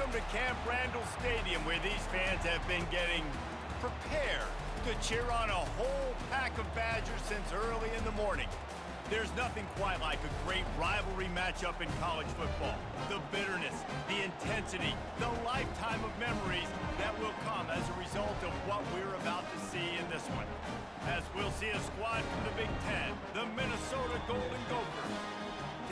Welcome to Camp Randall Stadium, where these fans have been getting prepared to cheer on a whole pack of Badgers since early in the morning. There's nothing quite like a great rivalry matchup in college football. The bitterness, the intensity, the lifetime of memories that will come as a result of what we're about to see in this one. As we'll see a squad from the Big Ten, the Minnesota Golden Gophers,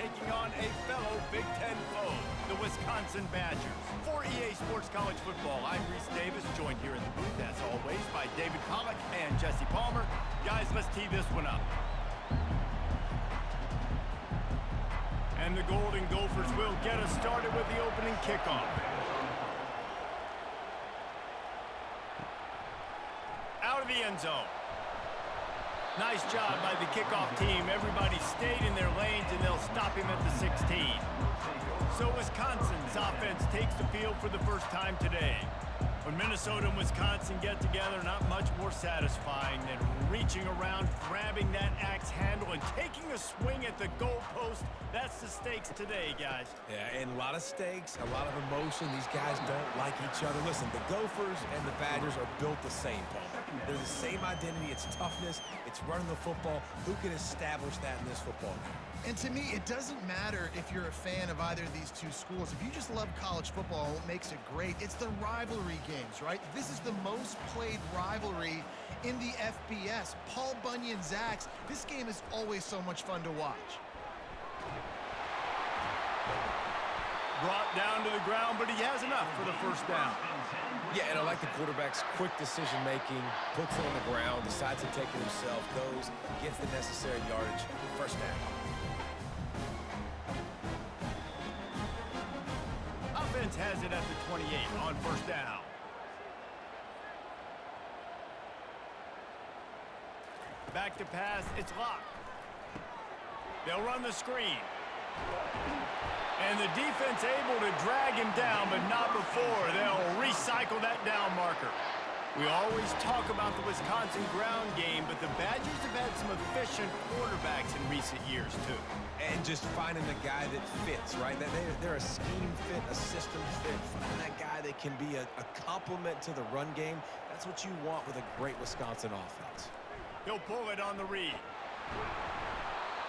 taking on a fellow Big Ten foe, the Wisconsin Badgers. For EA Sports College Football, I'm Reese Davis, joined here in the booth, as always, by David Pollack and Jesse Palmer. Guys, let's tee this one up. And the Golden Gophers will get us started with the opening kickoff. Out of the end zone. Nice job by the kickoff team. Everybody stayed in their lanes, and they'll stop him at the 16. So Wisconsin's offense takes the field for the first time today. When Minnesota and Wisconsin get together, not much more satisfying than reaching around, grabbing that axe handle, and taking a swing at the goalpost. That's the stakes today, guys. Yeah, and a lot of stakes, a lot of emotion. These guys don't like each other. Listen, the Gophers and the Badgers are built the same, Paul. They're the same identity. It's toughness. It's running the football. Who can establish that in this football game? And to me, it doesn't matter if you're a fan of either of these two schools. If you just love college football, what makes it great, it's the rivalry games, right? This is the most played rivalry in the FBS. Paul Bunyan, Zax, this game is always so much fun to watch. Brought down to the ground, but he has enough for the first down. Yeah, and I like the quarterback's quick decision-making, puts it on the ground, decides to take it himself, goes, gets the necessary yardage, first down. Offense has it at the 28 on first down. Back to pass, it's locked. They'll run the screen. And the defense able to drag him down, but not before. They'll recycle that down marker. We always talk about the Wisconsin ground game, but the Badgers have had some efficient quarterbacks in recent years, too. And just finding the guy that fits, right? They're a scheme fit, a system fit. Finding that guy that can be a complement to the run game. That's what you want with a great Wisconsin offense. He'll pull it on the read.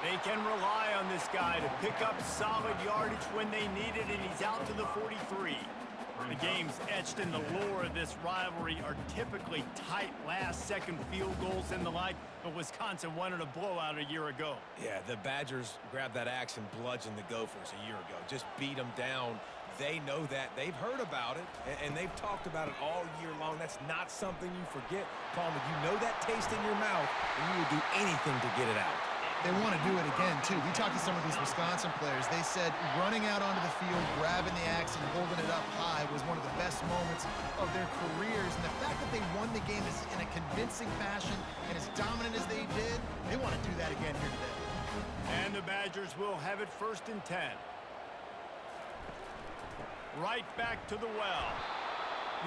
They can rely on this guy to pick up solid yardage when they need it, and he's out to the 43. The games etched in the lore of this rivalry are typically tight last-second field goals and the like, but Wisconsin wanted a blowout a year ago. Yeah, the Badgers grabbed that axe and bludgeoned the Gophers a year ago. Just beat them down. They know that. They've heard about it, and they've talked about it all year long. That's not something you forget, Palmer. You know that taste in your mouth, and you will do anything to get it out. They want to do it again, too. We talked to some of these Wisconsin players. They said running out onto the field, grabbing the axe, and holding it up high was one of the best moments of their careers. And the fact that they won the game in a convincing fashion and as dominant as they did, they want to do that again here today. And the Badgers will have it 1st and 10. Right back to the well.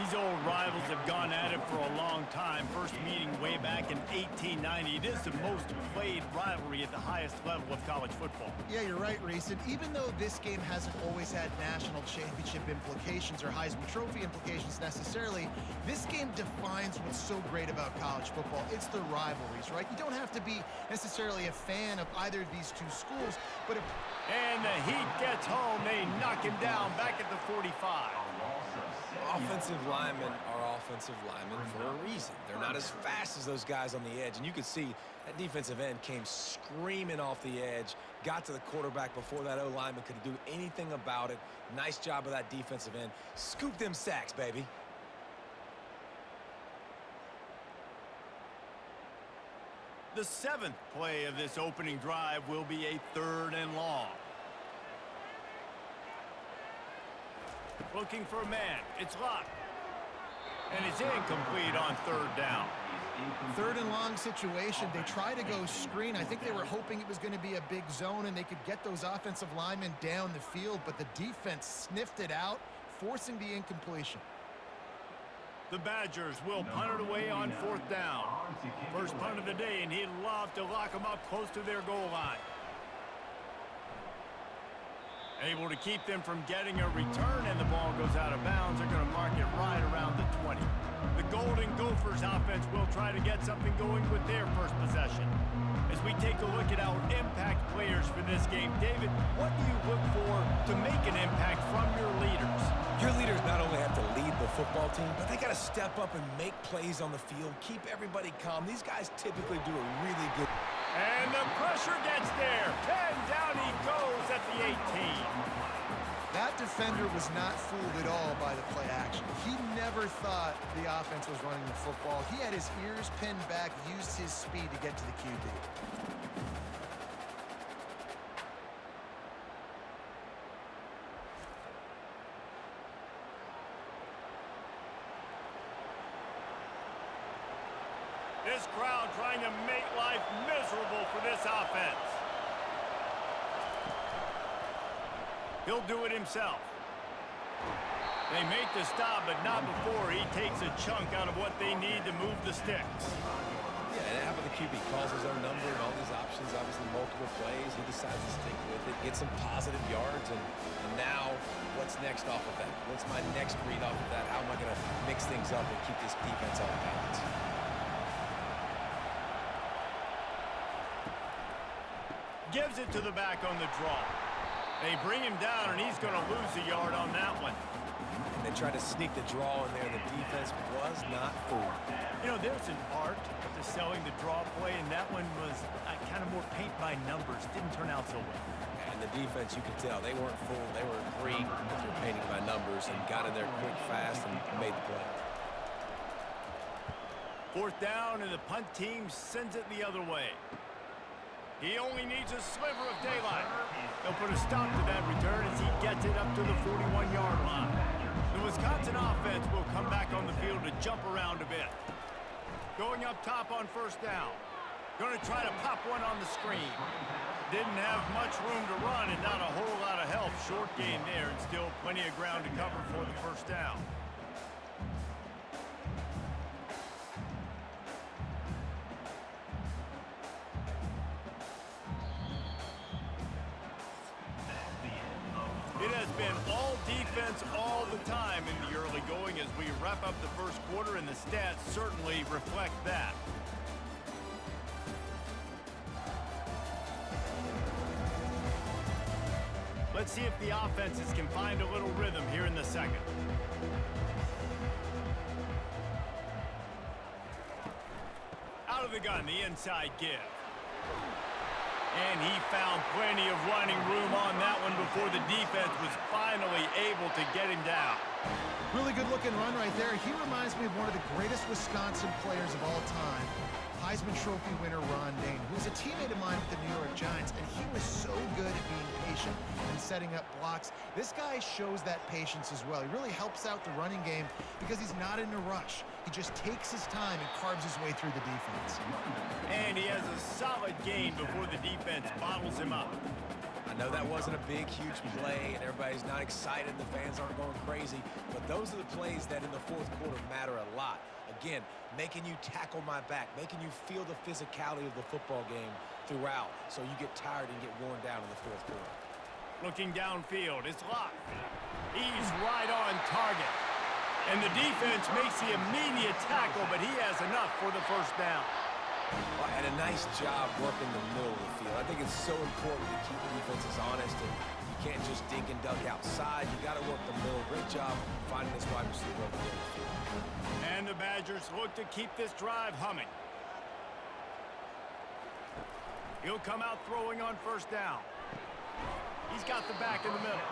These old rivals have gone at it for a long time. First meeting way back in 1890. It is the most played rivalry at the highest level of college football. Yeah, you're right, Reese. And even though this game hasn't always had national championship implications or Heisman Trophy implications necessarily, this game defines what's so great about college football. It's the rivalries, right? You don't have to be necessarily a fan of either of these two schools, but if... And the heat gets home. They knock him down back at the 45. Offensive linemen are offensive linemen for a reason. They're not as fast as those guys on the edge. And you could see that defensive end came screaming off the edge, got to the quarterback before that O-lineman could do anything about it. Nice job of that defensive end. Scoop them sacks, baby. The 7th play of this opening drive will be a 3rd and long. Looking for a man. It's locked. And it's incomplete on 3rd down. 3rd and long situation. They try to go screen. I think they were hoping it was going to be a big zone and they could get those offensive linemen down the field, but the defense sniffed it out, forcing the incompletion. The Badgers will punt it away on 4th down. First punt of the day, and he'd love to lock them up close to their goal line. Able to keep them from getting a return, and the ball goes out of bounds. They're going to mark it right around the 20. The Golden Gophers offense will try to get something going with their first possession. As we take a look at our impact players for this game, David, what do you look for to make an impact from your leaders? Your leaders not only have to lead the football team, but they got to step up and make plays on the field, keep everybody calm. These guys typically do a really good... And the pressure gets there, and down he goes at the 18. That defender was not fooled at all by the play action. He never thought the offense was running the football. He had his ears pinned back, used his speed to get to the QB. This crowd trying to make life miserable for this offense. He'll do it himself. They make the stop, but not before he takes a chunk out of what they need to move the sticks. Yeah, and how about the QB? Calls his own number and all these options, obviously multiple plays. He decides to stick with it, get some positive yards, and now what's next off of that? What's my next read off of that? How am I going to mix things up and keep this defense on balance? Gives it to the back on the draw. They bring him down, and he's going to lose a yard on that one. And they tried to sneak the draw in there. The defense was not fooled. You know, there's an art to selling the draw play, and that one was kind of more paint by numbers. Didn't turn out so well. And the defense, you could tell, they weren't fooled. They were agreeing that they're painting by numbers and got in there quick, fast, and made the play. Fourth down, and the punt team sends it the other way. He only needs a sliver of daylight. They'll put a stop to that return as he gets it up to the 41-yard line. The Wisconsin offense will come back on the field to jump around a bit. Going up top on first down. Going to try to pop one on the screen. Didn't have much room to run and not a whole lot of help. Short gain there and still plenty of ground to cover for the first down. It has been all defense all the time in the early going as we wrap up the first quarter, and the stats certainly reflect that. Let's see if the offenses can find a little rhythm here in the second. Out of the gun, the inside give. And he found plenty of running room on that one before the defense was finally able to get him down. Really good looking run right there. He reminds me of one of the greatest Wisconsin players of all time, Heisman Trophy winner Ron Dayne, who was a teammate of mine with the New York Giants, and he was so good at being patient and setting up blocks. This guy shows that patience as well. He really helps out the running game because he's not in a rush. He just takes his time and carves his way through the defense. And he has a solid gain before the defense bottles him up. I know that wasn't a big, huge play, and everybody's not excited. The fans aren't going crazy. But those are the plays that in the fourth quarter matter a lot. Again, making you tackle my back, making you feel the physicality of the football game throughout so you get tired and get worn down in the fourth quarter. Looking downfield, it's locked. He's right on target. And the defense makes the immediate tackle, but he has enough for the first down. Well, and a nice job working the middle of the field. I think it's so important to keep defenses honest, and you can't just dink and dunk outside. You got to work the middle. Great job finding this wide receiver over there in the field. And the Badgers look to keep this drive humming. He'll come out throwing on first down. He's got the back in the middle.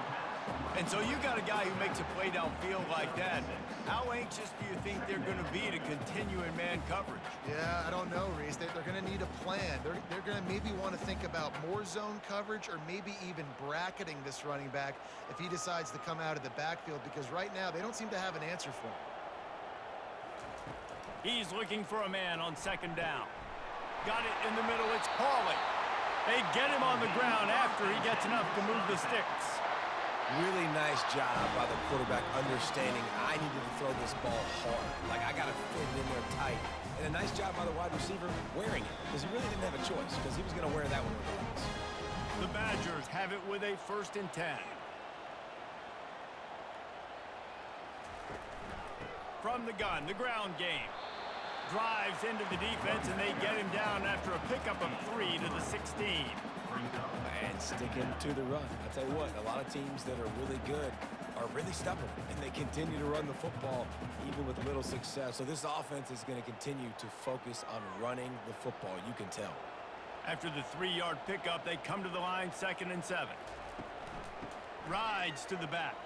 And so you got a guy who makes a play downfield like that. How anxious do you think they're going to be to continue in man coverage? Yeah, I don't know, Reese. They're going to need a plan. They're going to maybe want to think about more zone coverage or maybe even bracketing this running back if he decides to come out of the backfield, because right now they don't seem to have an answer for him. He's looking for a man on second down. Got it in the middle. It's Pauly. They get him on the ground after he gets enough to move the sticks. Really nice job by the quarterback understanding I needed to throw this ball hard. Like, I got to fit it in there tight. And a nice job by the wide receiver wearing it, because he really didn't have a choice, because he was going to wear that one regardless. The Badgers have it with a 1st and 10. from the gun, the ground game. Drives into the defense, and they get him down after a pickup of 3 to the 16. And sticking to the run. I'll tell you what, a lot of teams that are really good are really stubborn, and they continue to run the football even with little success. So this offense is going to continue to focus on running the football, you can tell. After the 3-yard pickup, they come to the line, 2nd and 7. Rides to the back.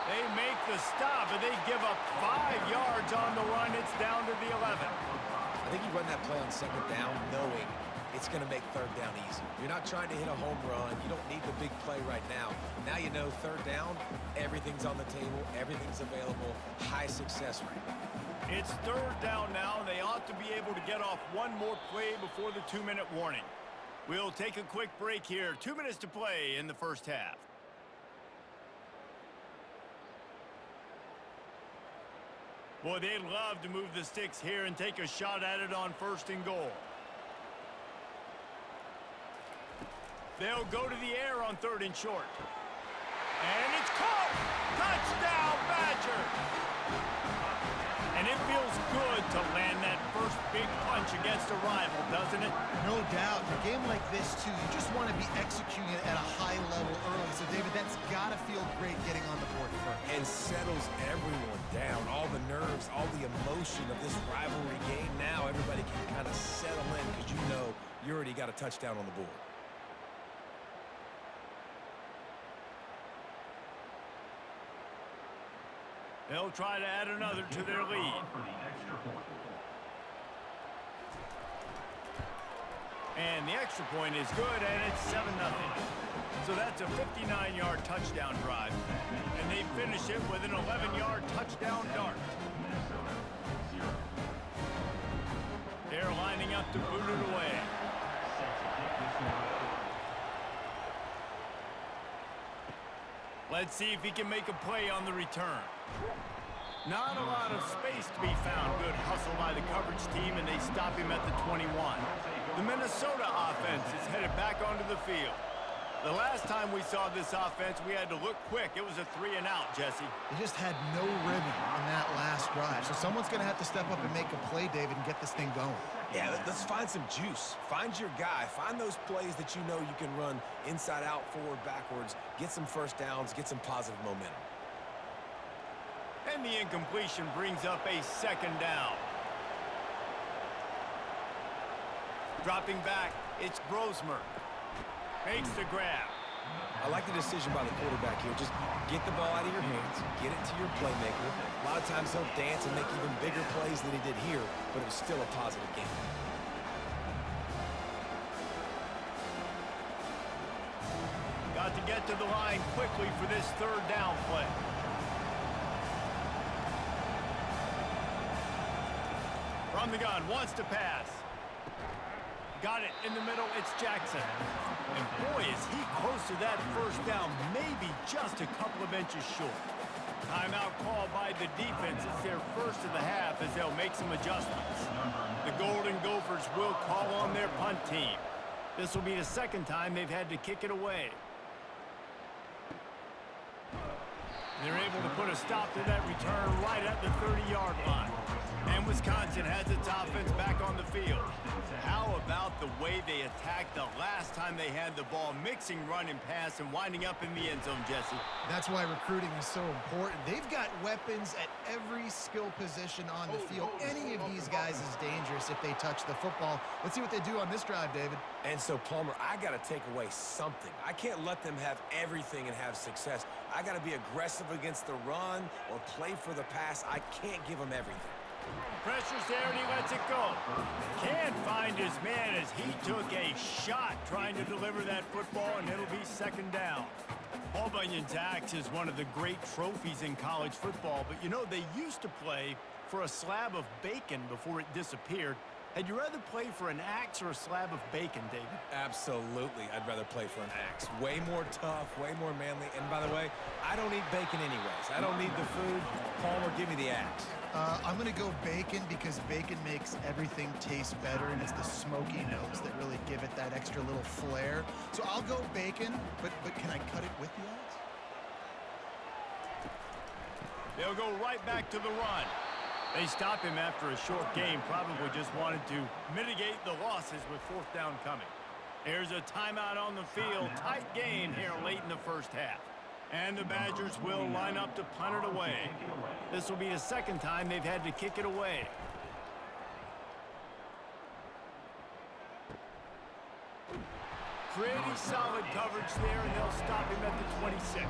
They make the stop, and they give up 5 yards on the run. It's down to the 11. I think you run that play on 2nd down knowing it's going to make 3rd down easy. You're not trying to hit a home run. You don't need the big play right now. Now you know 3rd down, everything's on the table, everything's available, high success rate. It's 3rd down now. They ought to be able to get off one more play before the 2-minute warning. We'll take a quick break here. 2 minutes to play in the first half. Boy, they'd love to move the sticks here and take a shot at it on 1st and goal. They'll go to the air on 3rd and short. And it's caught! Touchdown, Badgers! And it feels good to land that first big punch against a rival, doesn't it? No doubt. In a game like this, too, you just want to be executing it at a high level early. So, David, that's got to feel great getting on the board first. And settles everyone down. All the nerves, all the emotion of this rivalry game. Now everybody can kind of settle in because you know you already got a touchdown on the board. They'll try to add another to their lead. And the extra point is good, and it's 7-0. So that's a 59-yard touchdown drive. And they finish it with an 11-yard touchdown dart. They're lining up to boot it away. Let's see if he can make a play on the return. Not a lot of space to be found. Good hustle by the coverage team, and they stop him at the 21. The Minnesota offense is headed back onto the field. The last time we saw this offense, we had to look quick. It was a 3-and-out, Jesse. They just had no rhythm on that last drive. So someone's going to have to step up and make a play, David, and get this thing going. Yeah, let's find some juice. Find your guy. Find those plays that you know you can run inside out, forward, backwards. Get some first downs. Get some positive momentum. And the incompletion brings up a 2nd down. Dropping back, it's Brosmer. Makes the grab. I like the decision by the quarterback here. Just get the ball out of your hands, get it to your playmaker. A lot of times he'll dance and make even bigger plays than he did here, but it was still a positive game. Got to get to the line quickly for this 3rd down play. From the gun, wants to pass. Got it in the middle, it's Jackson. And boy, is he close to that 1st down, maybe just a couple of inches short. Timeout called by the defense. It's their first of the half as they'll make some adjustments. The Golden Gophers will call on their punt team. This will be the 2nd time they've had to kick it away. They're able to put a stop to that return right at the 30-yard line. And Wisconsin has its offense back on the field. How about the way they attacked the last time they had the ball, mixing run and pass and winding up in the end zone, Jesse? That's why recruiting is so important. They've got weapons at every skill position on the field. Any of these guys is dangerous if they touch the football. Let's see what they do on this drive, David. And so, Palmer, I got to take away something. I can't let them have everything and have success. I got to be aggressive against the run or play for the pass. I can't give them everything. Pressure's there and he lets it go. Can't find his man as he took a shot trying to deliver that football, and it'll be 2nd down. Paul Bunyan's axe is one of the great trophies in college football, but you know, they used to play for a slab of bacon before it disappeared. Had you rather play for an axe or a slab of bacon, David? Absolutely, I'd rather play for an axe. Way more tough, way more manly. And by the way, I don't eat bacon anyways. I don't need the food. Palmer, give me the axe. I'm going to go bacon because bacon makes everything taste better, and it's the smoky notes that really give it that extra little flair. So I'll go bacon, but can I cut it with the axe? They'll go right back to the run. They stop him after a short game, probably just wanted to mitigate the losses with fourth down coming. Here's a timeout on the field. Tight game here late in the first half. And the Badgers will line up to punt it away. This will be the second time they've had to kick it away. Pretty solid coverage there, and they'll stop him at the 26.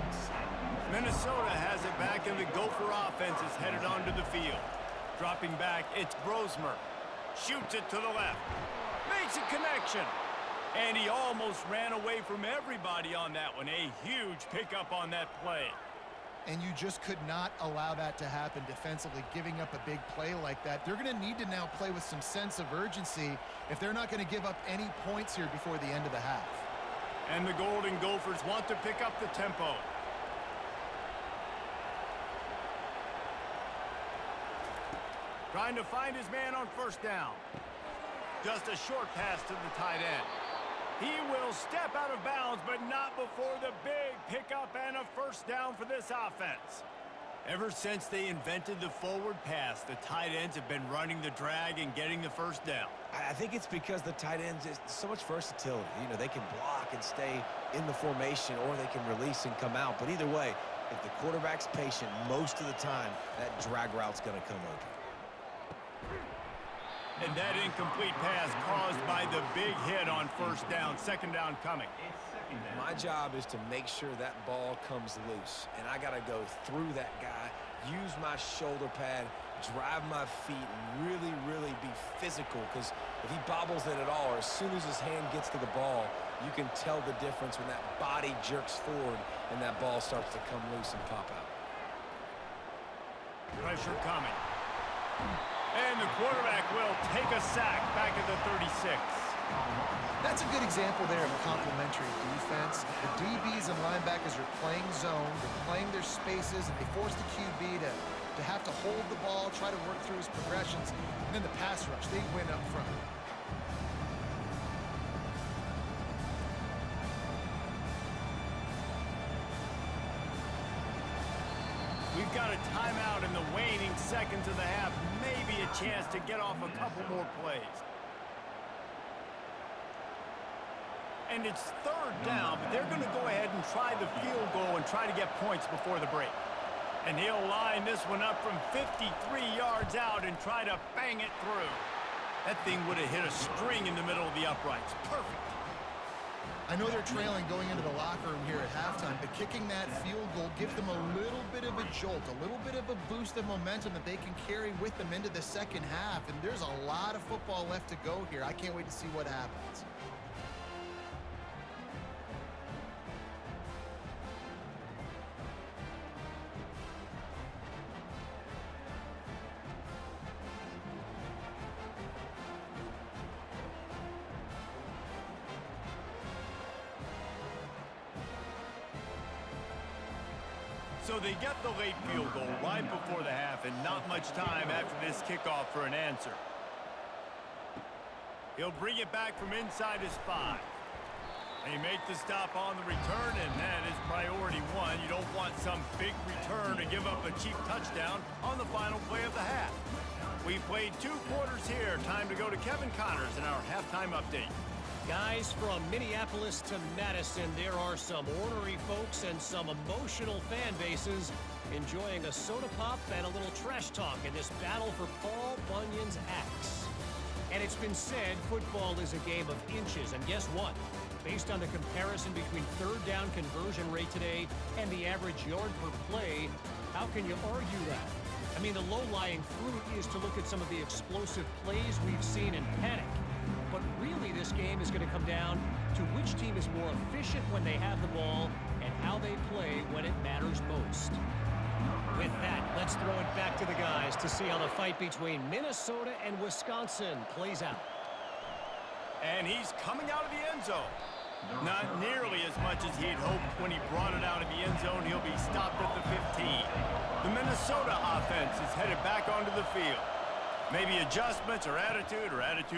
Minnesota has it back, and the Gopher offense is headed onto the field. Dropping back, it's Brosmer. Shoots it to the left. Makes a connection. And he almost ran away from everybody on that one. A huge pickup on that play. And you just could not allow that to happen defensively, giving up a big play like that. They're going to need to now play with some sense of urgency if they're not going to give up any points here before the end of the half. And the Golden Gophers want to pick up the tempo. Trying to find his man on first down. Just a short pass to the tight end. He will step out of bounds, but not before the big pickup and a first down for this offense. Ever since they invented the forward pass, the tight ends have been running the drag and getting the first down. I think it's because the tight ends is so much versatility. You know, they can block and stay in the formation, or they can release and come out. But either way, if the quarterback's patient, most of the time, that drag route's going to come open. And that incomplete pass caused by the big hit on first down. Second down coming. My job is to make sure that ball comes loose. And I got to go through that guy, use my shoulder pad, drive my feet, and really, really be physical. Because if he bobbles it at all, or as soon as his hand gets to the ball, you can tell the difference when that body jerks forward and that ball starts to come loose and pop out. Pressure coming. And the quarterback will take a sack back at the 36. That's a good example there of complementary defense. The DBs and linebackers are playing zone, they're playing their spaces, and they force the QB to have to hold the ball, try to work through his progressions, and then the pass rush, they win up front. We've got a timeout in the waning seconds of the half. Maybe a chance to get off a couple more plays. And it's third down, but they're going to go ahead and try the field goal and try to get points before the break. And he'll line this one up from 53 yards out and try to bang it through. That thing would have hit a string in the middle of the uprights. Perfect. I know they're trailing going into the locker room here at halftime, but kicking that field goal gives them a little bit of a jolt, a little bit of a boost of momentum that they can carry with them into the second half. And there's a lot of football left to go here. I can't wait to see what happens. So they get the late field goal right before the half, and not much time after this kickoff for an answer. He'll bring it back from inside his 5. They make the stop on the return, and that is priority one. You don't want some big return to give up a cheap touchdown on the final play of the half. We played 2 quarters here. Time to go to Kevin Connors in our halftime update. Guys, from Minneapolis to Madison, there are some ornery folks and some emotional fan bases enjoying a soda pop and a little trash talk in this battle for Paul Bunyan's axe. And it's been said football is a game of inches, and guess what? Based on the comparison between third down conversion rate today and the average yard per play, how can you argue that? I mean, the low-lying fruit is to look at some of the explosive plays we've seen in panic. But really, this game is going to come down to which team is more efficient when they have the ball and how they play when it matters most. With that, let's throw it back to the guys to see how the fight between Minnesota and Wisconsin plays out. And he's coming out of the end zone. Not nearly as much as he had hoped when he brought it out of the end zone. He'll be stopped at the 15. The Minnesota offense is headed back onto the field. Maybe adjustments or attitude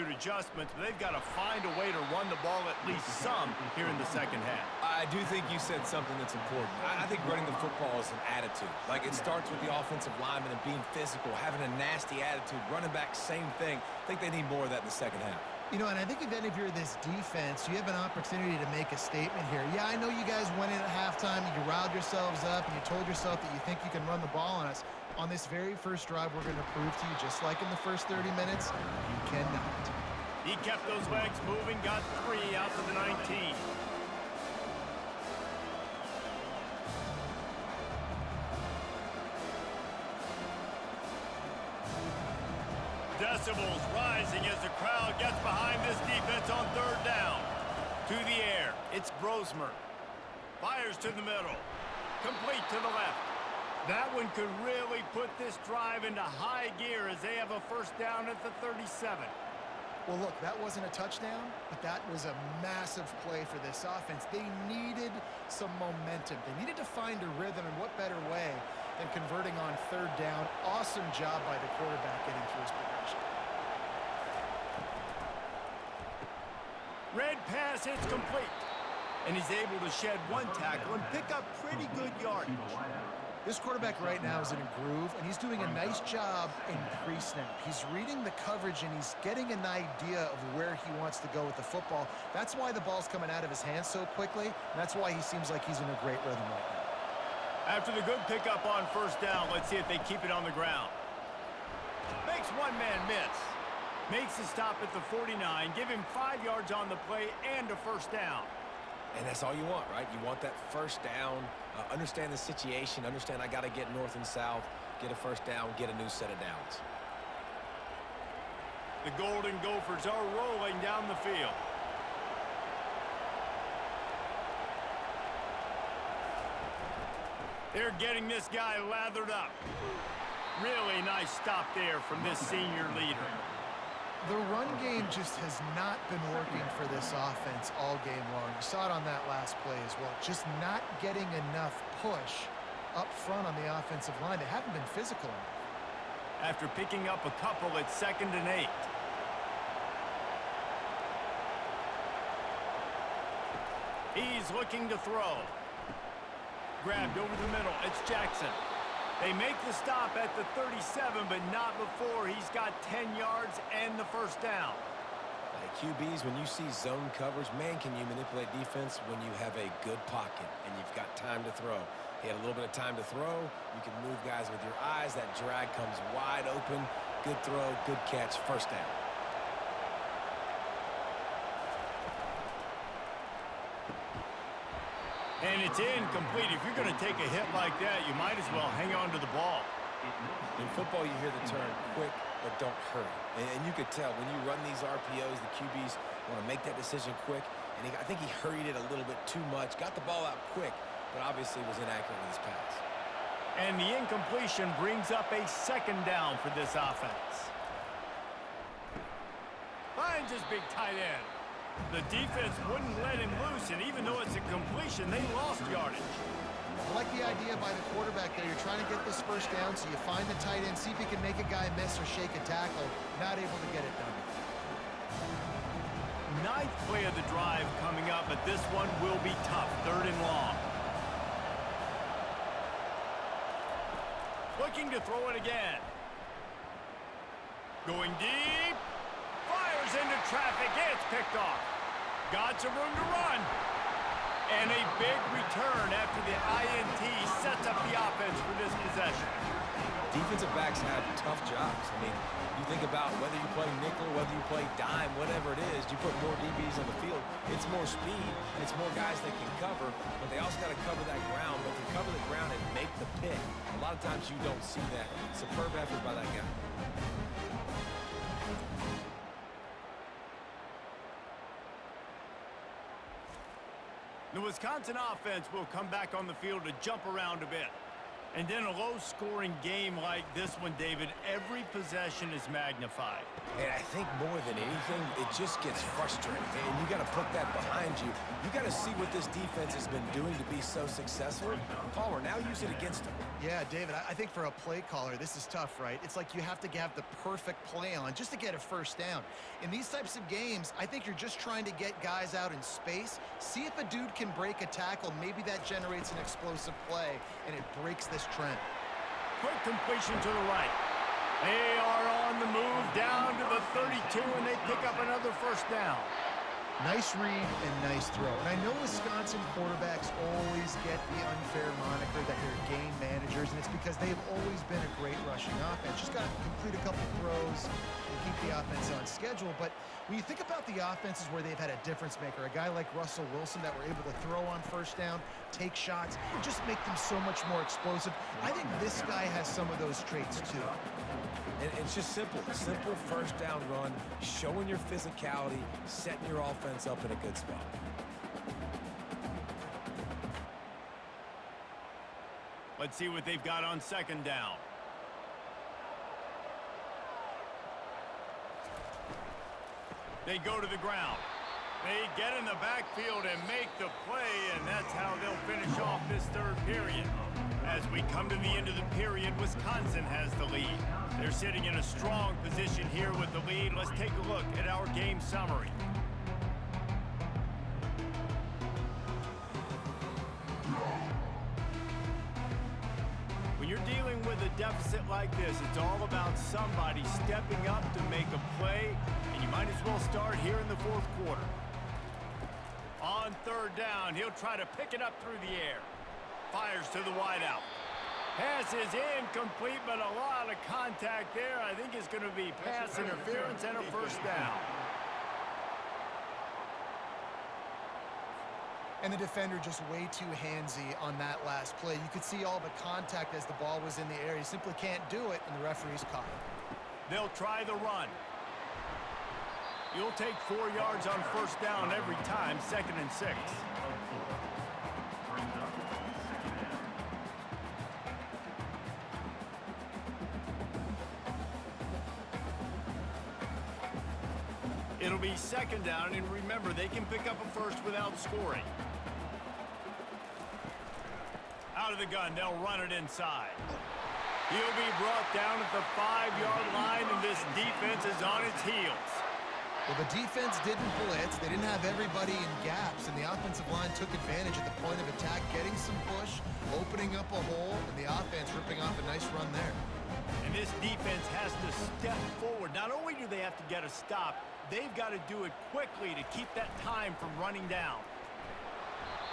adjustments, but they've got to find a way to run the ball at least some here in the second half. I do think you said something that's important. I think running the football is an attitude. Like, it starts with the offensive lineman and being physical, having a nasty attitude. Running back, same thing. I think they need more of that in the second half. You know, and I think then if you're this defense, you have an opportunity to make a statement here. Yeah, I know you guys went in at halftime and you riled yourselves up and you told yourself that you think you can run the ball on us. On this very first drive, we're going to prove to you, just like in the first 30 minutes, you cannot. He kept those legs moving, got 3 out to the 19. Decibels rising as the crowd gets behind this defense on third down. To the air, it's Brosmer. Fires to the middle. Complete to the left. That one could really put this drive into high gear as they have a first down at the 37. Well, look, that wasn't a touchdown, but that was a massive play for this offense. They needed some momentum. They needed to find a rhythm, and what better way than converting on third down. Awesome job by the quarterback getting through his progression. Red pass hits complete, and he's able to shed one tackle and pick up pretty good yardage. This quarterback right now is in a groove, and he's doing a nice job in pre-snap. He's reading the coverage, and he's getting an idea of where he wants to go with the football. That's why the ball's coming out of his hands so quickly, and that's why he seems like he's in a great rhythm right now. After the good pickup on first down, let's see if they keep it on the ground. Makes one man miss. Makes the stop at the 49, give him 5 yards on the play and a first down. And that's all you want, right? You want that first down, understand the situation, understand I got to get north and south, get a first down, get a new set of downs. The Golden Gophers are rolling down the field. They're getting this guy lathered up. Really nice stop there from this senior leader. The run game just has not been working for this offense all game long. You saw it on that last play as well. Just not getting enough push up front on the offensive line. They haven't been physical enough. After picking up a couple at 2nd and 8. He's looking to throw. Grabbed over the middle. It's Jackson. They make the stop at the 37, but not before he's got 10 yards and the first down. Like QBs, when you see zone coverage, man, can you manipulate defense when you have a good pocket and you've got time to throw. He had a little bit of time to throw. You can move guys with your eyes. That drag comes wide open. Good throw, good catch, first down. And it's incomplete. If you're going to take a hit like that, you might as well hang on to the ball. In football, you hear the term quick, but don't hurry. And you could tell when you run these RPOs, the QBs want to make that decision quick. And I think he hurried it a little bit too much. Got the ball out quick, but obviously was inaccurate with his pass. And the incompletion brings up a 2nd down for this offense. Finds his big tight end. The defense wouldn't let him loose, and even though it's a completion, they lost yardage. I like the idea by the quarterback there. You're trying to get this first down, so you find the tight end, see if you can make a guy miss or shake a tackle. Not able to get it done. 9th play of the drive coming up, but this one will be tough. 3rd and long. Looking to throw it again. Going deep. Fires into traffic. It's picked off. Got some room to run. And a big return after the INT sets up the offense for this possession. Defensive backs have tough jobs. I mean, you think about whether you play nickel, whether you play dime, whatever it is, you put more DBs on the field. It's more speed. It's more guys that can cover, but they also got to cover that ground. But to cover the ground and make the pick, a lot of times you don't see that. Superb effort by that guy. The Wisconsin offense will come back on the field to jump around a bit. And then a low-scoring game like this one, David, every possession is magnified. And I think more than anything, it just gets frustrating. And you got to put that behind you. You got to see what this defense has been doing to be so successful. Palmer, now use it against them. Yeah, David, I think for a play caller, this is tough, right? It's like you have to have the perfect play on just to get a first down. In these types of games, I think you're just trying to get guys out in space, see if a dude can break a tackle. Maybe that generates an explosive play, and it breaks this trend. Quick completion to the right. They are on the move down to the 32, and they pick up another first down. Nice read and nice throw. And I know Wisconsin quarterbacks always get the unfair moniker that they're game managers, and it's because they've always been a great rushing offense. Just got to complete a couple throws and keep the offense on schedule. But when you think about the offenses where they've had a difference maker, a guy like Russell Wilson that were able to throw on first down, take shots, and just make them so much more explosive, I think this guy has some of those traits too. And it's just simple. Simple first down run, showing your physicality, setting your offense up in a good spot. Let's see what they've got on second down. They go to the ground. They get in the backfield and make the play, and that's how they'll finish off this third period. As we come to the end of the period, Wisconsin has the lead. They're sitting in a strong position here with the lead. Let's take a look at our game summary. When you're dealing with a deficit like this, it's all about somebody stepping up to make a play, and you might as well start here in the fourth quarter. On third down, he'll try to pick it up through the air. Fires to the wideout. Pass is incomplete, but a lot of contact there. I think it's going to be pass interference and a first down. And the defender just way too handsy on that last play. You could see all the contact as the ball was in the air. He simply can't do it, and the referee's caught it. They'll try the run. You'll take 4 yards on first down every time, 2nd and 6. It'll be 2nd down, and remember, they can pick up a first without scoring. Out of the gun, they'll run it inside. He'll be brought down at the 5-yard line, and this defense is on its heels. Well, the defense didn't blitz. They didn't have everybody in gaps, and the offensive line took advantage at the point of attack, getting some push, opening up a hole, and the offense ripping off a nice run there. And this defense has to step forward. Not only do they have to get a stop, they've got to do it quickly to keep that time from running down.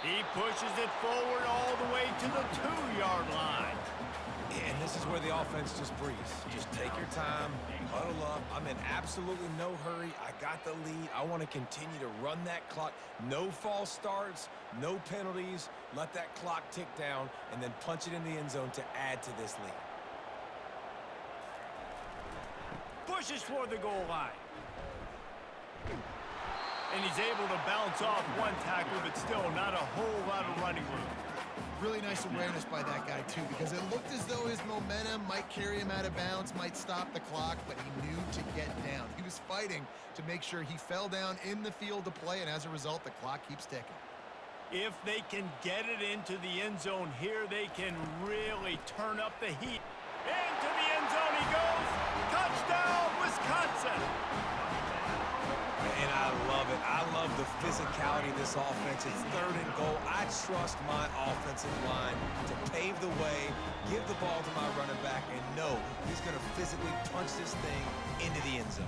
He pushes it forward all the way to the 2-yard line. And this is where the offense just breathes. Just take your time, huddle up. I'm in absolutely no hurry. I got the lead. I want to continue to run that clock. No false starts, no penalties. Let that clock tick down, and then punch it in the end zone to add to this lead. Pushes for the goal line. And he's able to bounce off one tackle, but still not a whole lot of running room. Really nice awareness by that guy, too, because it looked as though his momentum might carry him out of bounds, might stop the clock, but he knew to get down. He was fighting to make sure he fell down in the field to play, and as a result, the clock keeps ticking. If they can get it into the end zone here, they can really turn up the heat. Into the end zone he goes. Touchdown, Wisconsin. And I love it. I love the physicality of this offense. It's 3rd and goal. I trust my offensive line to pave the way, give the ball to my running back, and know he's going to physically punch this thing into the end zone.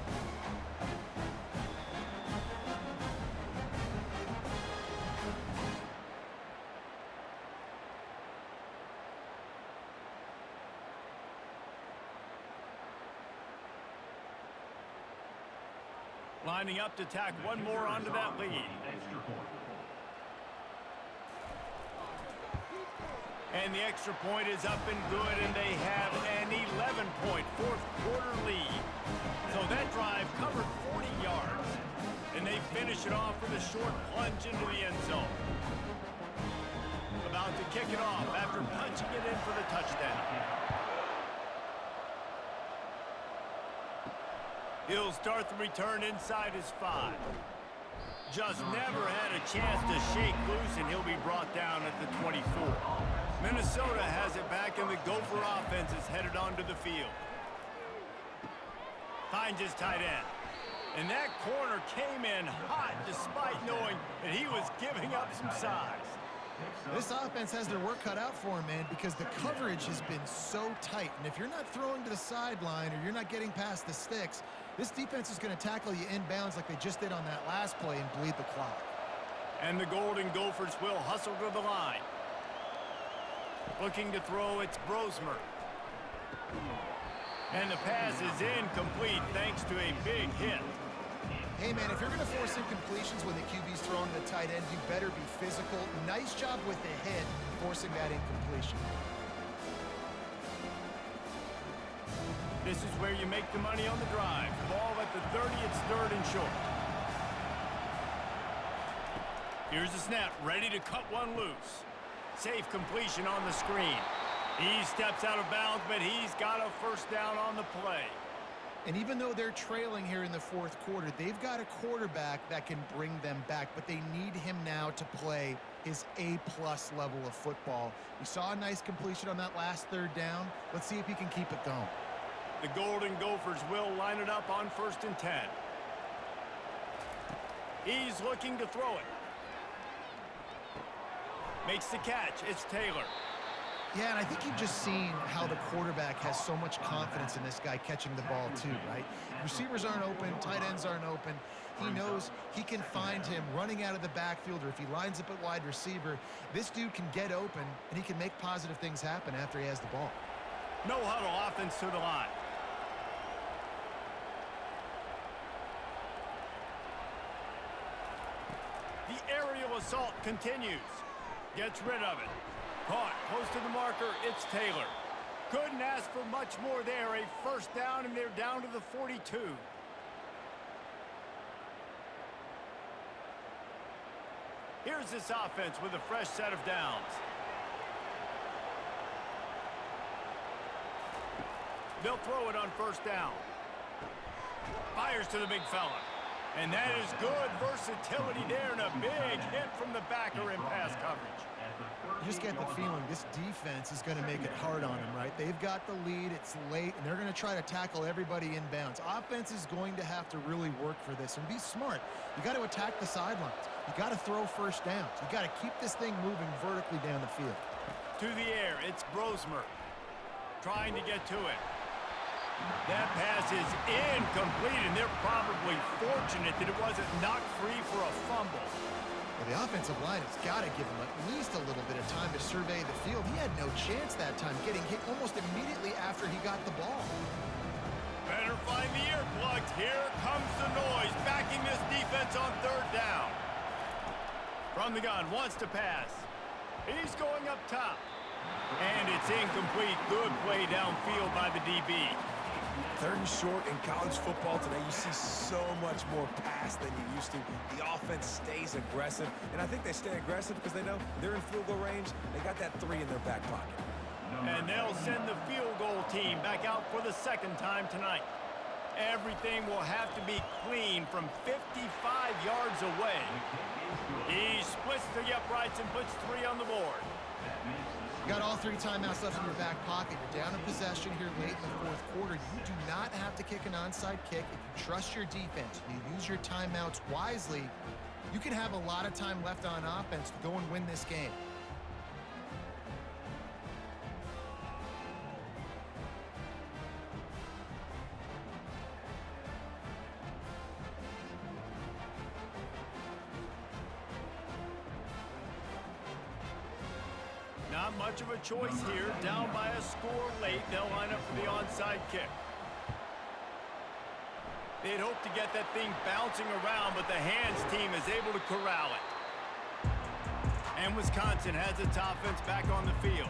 Lining up to tack one more onto that lead. And the extra point is up and good, and they have an 11-point fourth-quarter lead. So that drive covered 40 yards, and they finish it off with a short plunge into the end zone. About about to kick it off after punching it in for the touchdown. He'll start the return inside his 5. Just never had a chance to shake loose, and he'll be brought down at the 24. Minnesota has it back, and the Gopher offense is headed onto the field. Finds his tight end. And that corner came in hot despite knowing that he was giving up some size. This offense has their work cut out for him, man, because the coverage has been so tight. And if you're not throwing to the sideline or you're not getting past the sticks, this defense is going to tackle you inbounds like they just did on that last play and bleed the clock. And the Golden Gophers will hustle to the line. Looking to throw, it's Brosmer. And the pass is incomplete thanks to a big hit. Hey, man, if you're going to force incompletions when the QB's throwing to the tight end, you better be physical. Nice job with the hit, forcing that incompletion. This is where you make the money on the drive. Ball at the 30, it's 3rd and short. Here's the snap, ready to cut one loose. Safe completion on the screen. He steps out of bounds, but he's got a first down on the play. And even though they're trailing here in the 4th quarter, they've got a quarterback that can bring them back, but they need him now to play his A-plus level of football. We saw a nice completion on that last 3rd down. Let's see if he can keep it going. The Golden Gophers will line it up on 1st and 10. He's looking to throw it. Makes the catch. It's Taylor. Yeah, and I think you've just seen how the quarterback has so much confidence in this guy catching the ball too, right? Receivers aren't open, tight ends aren't open. He knows he can find him running out of the backfield, or if he lines up at wide receiver, this dude can get open, and he can make positive things happen after he has the ball. No huddle offense to the line. The aerial assault continues. Gets rid of it. Caught close to the marker, it's Taylor. Couldn't ask for much more there. A first down, and they're down to the 42. Here's this offense with a fresh set of downs. They'll throw it on 1st down. Fires to the big fella. And that is good versatility there, and a big hit from the backer in pass coverage. You just get the feeling this defense is going to make it hard on him, right? They've got the lead, it's late, and they're going to try to tackle everybody inbounds. Offense is going to have to really work for this and be smart. You got to attack the sidelines. You got to throw first downs. You got to keep this thing moving vertically down the field. To the air, it's Brosmer. Trying to get to it. That pass is incomplete, and they're probably fortunate that it wasn't knocked free for a fumble. Well, the offensive line has got to give him at least a little bit of time to survey the field. He had no chance that time, getting hit almost immediately after he got the ball. Better find the earplugs. Here comes the noise, backing this defense on 3rd down. From the gun, wants to pass. He's going up top. And it's incomplete. Good play downfield by the DB. 3rd and short in college football today. You see so much more pass than you used to. The offense stays aggressive, and I think they stay aggressive because they know they're in field goal range. They got that 3 in their back pocket. And they'll send the field goal team back out for the 2nd time tonight. Everything will have to be clean from 55 yards away. He splits the uprights and puts 3 on the board. You got all 3 timeouts left in your back pocket. You're down in possession here late in the 4th quarter. You do not have to kick an onside kick. If you trust your defense, you use your timeouts wisely, you can have a lot of time left on offense to go and win this game. Not much of a choice here. Down by a score late, they'll line up for the onside kick. They'd hope to get that thing bouncing around, but the hands team is able to corral it. And Wisconsin has its offense back on the field.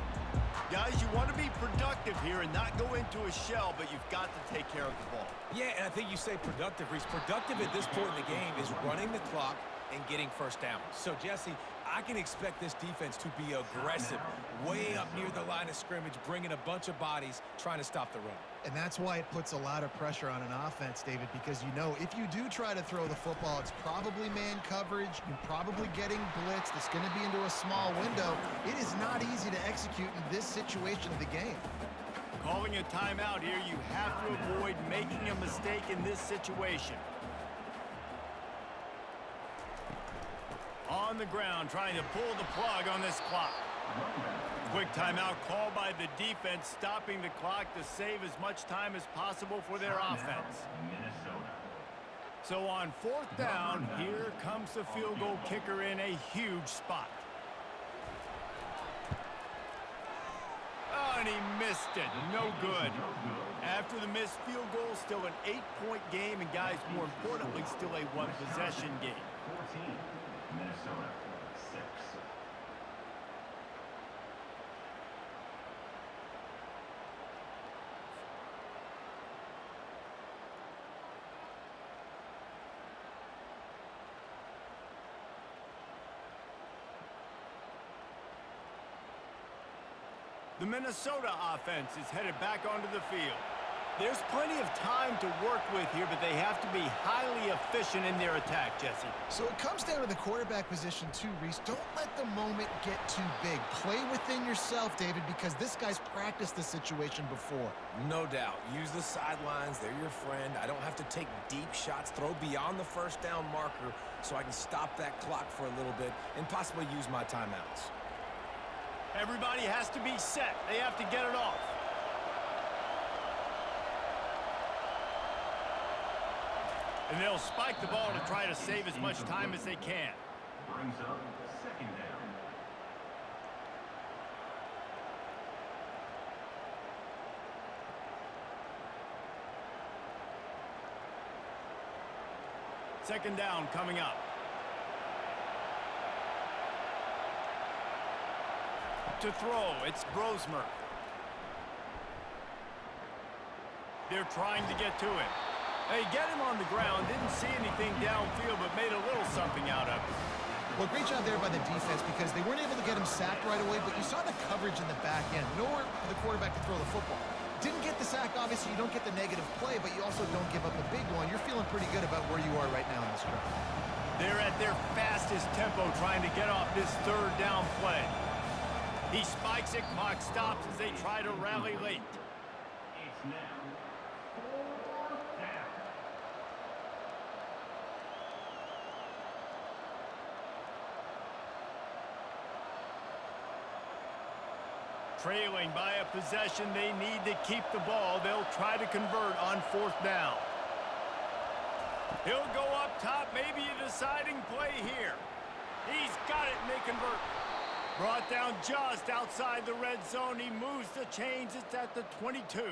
Guys, you want to be productive here and not go into a shell, but you've got to take care of the ball. Yeah, and I think you say productive, Reese. Productive at this point in the game is running the clock and getting first down. So, Jesse, I can expect this defense to be aggressive, way up near the line of scrimmage, bringing a bunch of bodies, trying to stop the run. And that's why it puts a lot of pressure on an offense, David, because you know if you do try to throw the football, it's probably man coverage. You're probably getting blitzed. It's going to be into a small window. It is not easy to execute in this situation of the game. Calling a timeout here, you have to avoid making a mistake in this situation. On the ground, trying to pull the plug on this clock. Quick timeout called by the defense, stopping the clock to save as much time as possible for their offense. So on fourth down, here comes the field goal kicker in a huge spot. Oh, and he missed it. No good. After the missed field goal, still an 8-point game, and guys, more importantly, still a one-possession game. 14, Minnesota 6. The Minnesota offense is headed back onto the field. There's plenty of time to work with here, but they have to be highly efficient in their attack, Jesse. So it comes down to the quarterback position too, Reese. Don't let the moment get too big. Play within yourself, David, because this guy's practiced this situation before. No doubt. Use the sidelines. They're your friend. I don't have to take deep shots, throw beyond the first down marker so I can stop that clock for a little bit and possibly use my timeouts. Everybody has to be set. They have to get it off. And they'll spike the ball to try to save as much time as they can. Brings up second down. Second down coming up. To throw, it's Brosmer. They're trying to get to it. They get him on the ground, didn't see anything downfield, but made a little something out of it. Well, great job there by the defense because they weren't able to get him sacked right away, but you saw the coverage in the back end. Nowhere for the quarterback to throw the football. Didn't get the sack, obviously you don't get the negative play, but you also don't give up a big one. You're feeling pretty good about where you are right now in this drive. They're at their fastest tempo trying to get off this third down play. He spikes it, clock stops as they try to rally late. It's now 4th down. Trailing by a possession, they need to keep the ball. They'll try to convert on fourth down. He'll go up top, maybe a deciding play here. He's got it, and they convert. Brought down just outside the red zone. He moves the chains. It's at the 22.